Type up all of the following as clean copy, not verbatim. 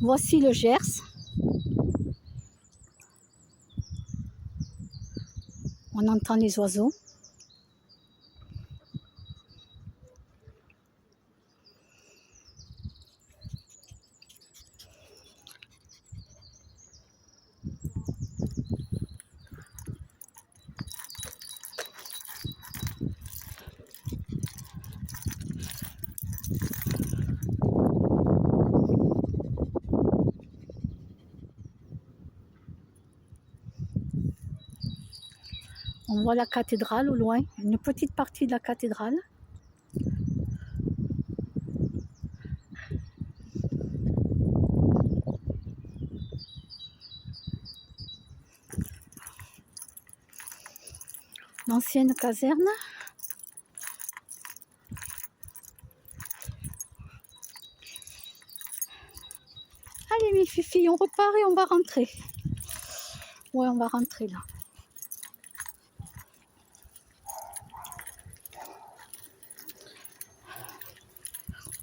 Voici le Gers. On entend les oiseaux. On voit la cathédrale au loin, une petite partie de la cathédrale. L'ancienne caserne. Allez mes filles, on repart et on va rentrer. Ouais, on va rentrer là.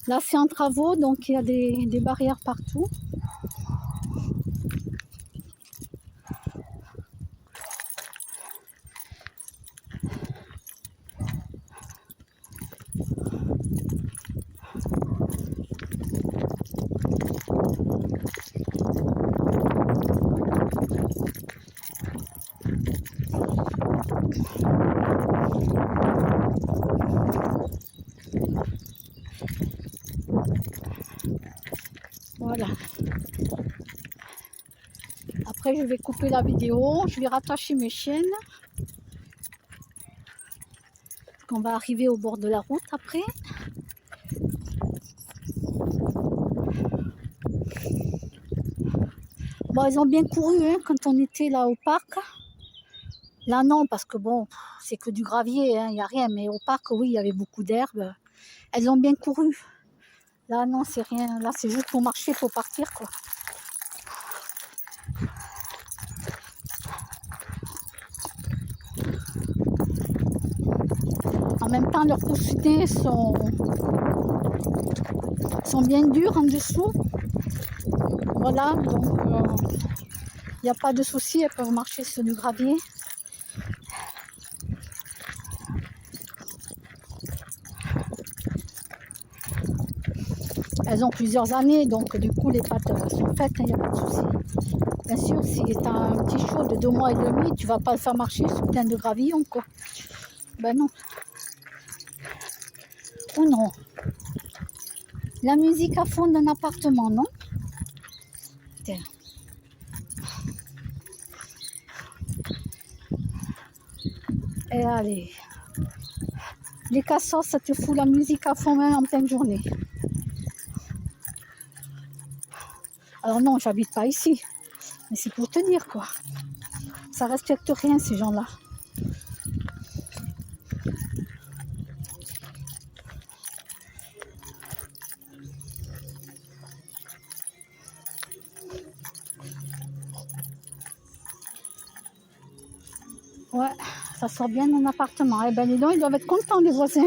Là, c'est en travaux, donc il y a des barrières partout. Voilà. Après, je vais couper la vidéo, je vais rattacher mes chaînes. On va arriver au bord de la route après. Bon, ils ont bien couru hein, quand on était là au parc. Là, non, parce que bon, c'est que du gravier, hein, il n'y a rien. Mais au parc, oui, il y avait beaucoup d'herbes. Elles ont bien couru. Là, non, c'est rien. Là, c'est juste pour marcher, pour partir, quoi. En même temps, leurs coussinets sont bien durs en dessous. Voilà, donc il n'y a pas de souci, elles peuvent marcher sur du gravier. Elles ont plusieurs années, donc du coup les pattes sont faites, il n'y a pas de souci. Bien sûr, si tu as un petit chiot de 2 mois et demi, tu ne vas pas le faire marcher sur plein de gravillons, quoi. Ben non. Ou non. La musique à fond d'un appartement, non? Tiens. Et allez. Les cassos, ça te fout la musique à fond même en pleine journée. Alors non, j'habite pas ici. Mais c'est pour te dire, quoi. Ça respecte rien, ces gens-là. Ouais, ça sort bien d'un appartement. Eh ben, dis donc, ils doivent être contents, les voisins.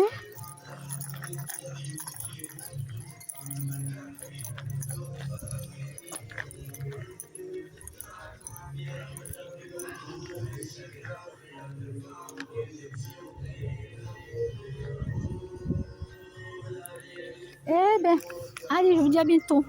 Eh ben, allez, je vous dis à bientôt.